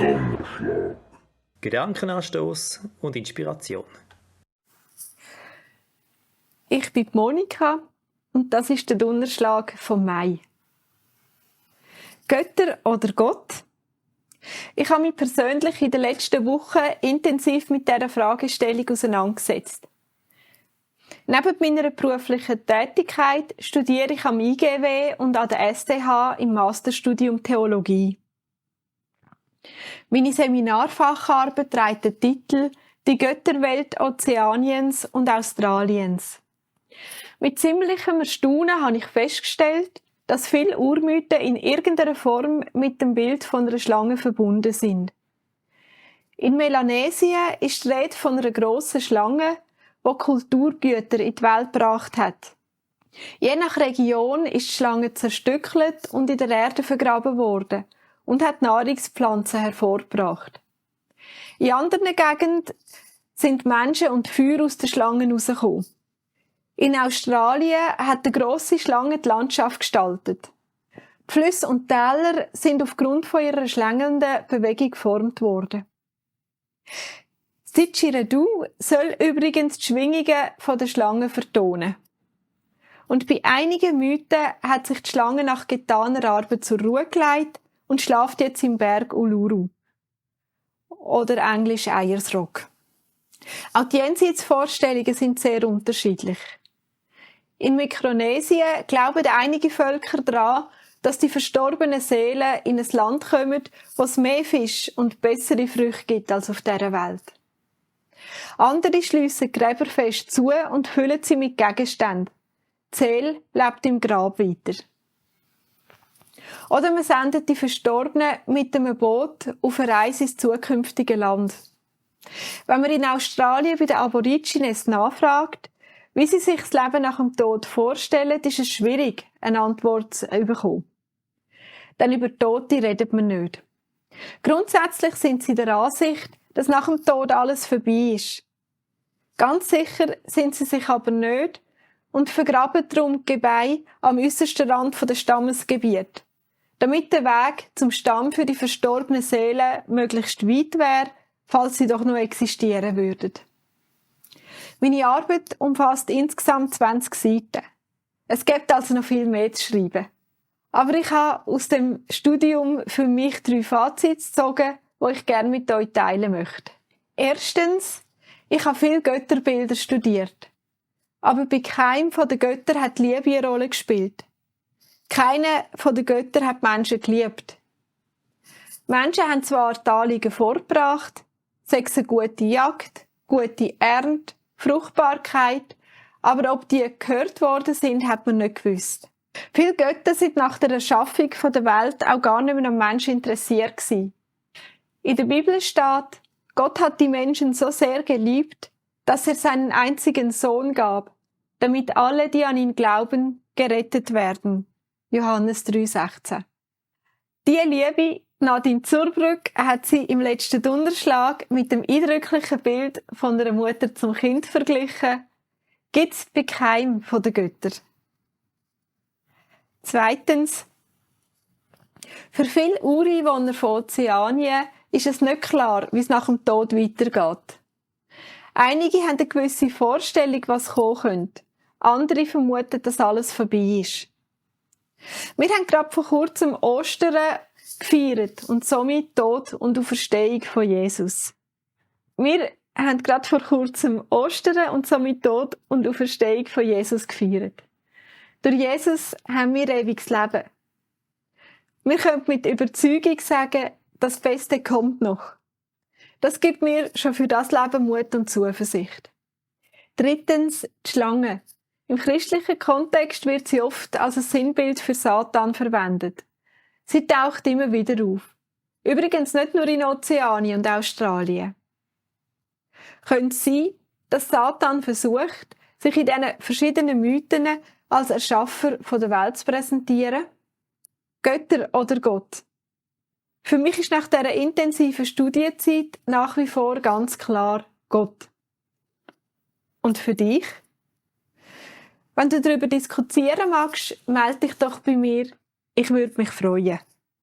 Donnerschlag. Gedankenanstoß und Inspiration. Ich bin Monika und das ist der Donnerschlag vom Mai. Götter oder Gott? Ich habe mich persönlich in den letzten Wochen intensiv mit dieser Fragestellung auseinandergesetzt. Neben meiner beruflichen Tätigkeit studiere ich am IGW und an der STH im Masterstudium Theologie. Meine Seminarfacharbeit trägt den Titel «Die Götterwelt Ozeaniens und Australiens». Mit ziemlichem Erstaunen habe ich festgestellt, dass viele Urmythen in irgendeiner Form mit dem Bild von einer Schlange verbunden sind. In Melanesien ist die Rede von einer grossen Schlange, die Kulturgüter in die Welt gebracht hat. Je nach Region ist die Schlange zerstückelt und in der Erde vergraben worden und hat Nahrungspflanzen hervorgebracht. In anderen Gegenden sind Menschen und Feuer aus den Schlangen herausgekommen. In Australien hat eine grosse Schlange die Landschaft gestaltet. Die Flüsse und Täler sind aufgrund von ihrer schlängelnden Bewegung geformt worden. Didgeridoo soll übrigens die Schwingungen der Schlange vertonen. Und bei einigen Mythen hat sich die Schlange nach getaner Arbeit zur Ruhe gelegt und schläft jetzt im Berg Uluru. Oder englisch Ayers Rock. Auch die Jenseitsvorstellungen sind sehr unterschiedlich. In Mikronesien glauben einige Völker daran, dass die verstorbenen Seelen in ein Land kommen, wo es mehr Fisch und bessere Früchte gibt als auf dieser Welt. Andere schliessen Gräber fest zu und füllen sie mit Gegenständen. Die Seele lebt im Grab weiter. Oder man sendet die Verstorbenen mit einem Boot auf eine Reise ins zukünftige Land. Wenn man in Australien bei den Aborigines nachfragt, wie sie sich das Leben nach dem Tod vorstellen, ist es schwierig, eine Antwort zu bekommen. Denn über Tote redet man nicht. Grundsätzlich sind sie der Ansicht, dass nach dem Tod alles vorbei ist. Ganz sicher sind sie sich aber nicht und vergraben darum die Gebeine am äussersten Rand des Stammesgebiets, damit der Weg zum Stamm für die verstorbenen Seelen möglichst weit wäre, falls sie doch noch existieren würden. Meine Arbeit umfasst insgesamt 20 Seiten. Es gibt also noch viel mehr zu schreiben. Aber ich habe aus dem Studium für mich 3 Fazite gezogen, die ich gerne mit euch teilen möchte. Erstens, ich habe viele Götterbilder studiert. Aber bei keinem der Götter hat Liebe eine Rolle gespielt. Keiner der Götter hat Menschen geliebt. Menschen haben zwar die Anliegen vorgebracht, sei es eine gute Jagd, gute Ernte, Fruchtbarkeit, aber ob die gehört worden sind, hat man nicht gewusst. Viele Götter sind nach der Erschaffung der Welt auch gar nicht mehr am Menschen interessiert gewesen. In der Bibel steht, Gott hat die Menschen so sehr geliebt, dass er seinen einzigen Sohn gab, damit alle, die an ihn glauben, gerettet werden. Johannes 3,16. Diese Liebe, Nadine Zurbrügg, hat sie im letzten Donnerschlag mit dem eindrücklichen Bild von einer Mutter zum Kind verglichen. Gibt's bei keinem der Götter. Zweitens. Für viele Ureinwohner von Ozeanien ist es nicht klar, wie es nach dem Tod weitergeht. Einige haben eine gewisse Vorstellung, was kommen könnte. Andere vermuten, dass alles vorbei ist. Wir haben gerade vor kurzem Ostern gefeiert und somit Tod und Auferstehung von Jesus. Wir haben gerade vor kurzem Ostern und somit Tod und Auferstehung von Jesus gefeiert. Durch Jesus haben wir ewiges Leben. Wir können mit Überzeugung sagen, das Beste kommt noch. Das gibt mir schon für das Leben Mut und Zuversicht. Drittens, die Schlange. Im christlichen Kontext wird sie oft als ein Sinnbild für Satan verwendet. Sie taucht immer wieder auf. Übrigens nicht nur in Ozeanien und Australien. Könnte es sein, dass Satan versucht, sich in diesen verschiedenen Mythen als Erschaffer der Welt zu präsentieren? Götter oder Gott? Für mich ist nach dieser intensiven Studienzeit nach wie vor ganz klar Gott. Und für dich? Wenn du darüber diskutieren magst, melde dich doch bei mir. Ich würde mich freuen.